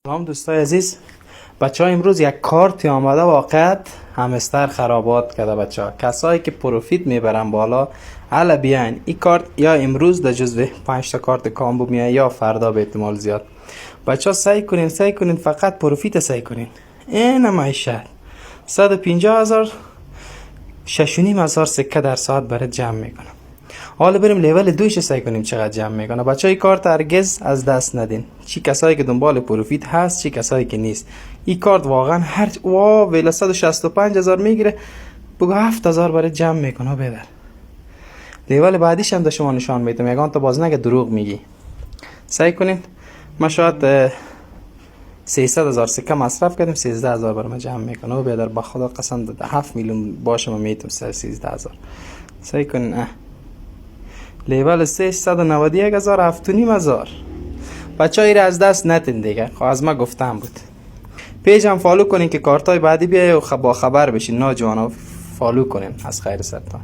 سلام دوستای عزیز. بچه ها امروز یک کارتی آمده واقعا همستر خرابات کرده. بچه ها کسایی که پروفیت میبرن بالا حالا بیاین این کارت یا امروز در جزو 5 تا کارت کامبو میای یا فردا به احتمال زیاد. بچه ها سعی کنین فقط پروفیت سعی کنین. این معیشت 150,000 6,500 سکه در ساعت برای جمع میکنم. حالا بریم لیول 2 سعی کنیم چقدر جمع میکنه. بچه های کارت هرگز از دست ندین، چی کسایی که دنبال پروفیت هست چی کسایی که نیست. این کارت واقعا هر ویلا 165,000 میگیره، بگو 7,000 برای جمع میکنه بدر. لیول بعدیش هم در شما نشان میدم، یگان تا باز نگه دروغ میگی. سعی کنین. ما شاید 300,000 سکه مصرف کردیم، 13,000 برای ما جمع میکنه و بدر. با خدا قسم داده 7 میلیون باشه ما میتونم 13,000. سعی کنین. لیول 391,000 7,500. بچه های را از دست نتین دیگه، خب از ما گفتم بود. پیج هم فالو کنین که کارتای بعدی بیای و با خبر بشین. ناجوانا فالو کنین. از خیر سرتان.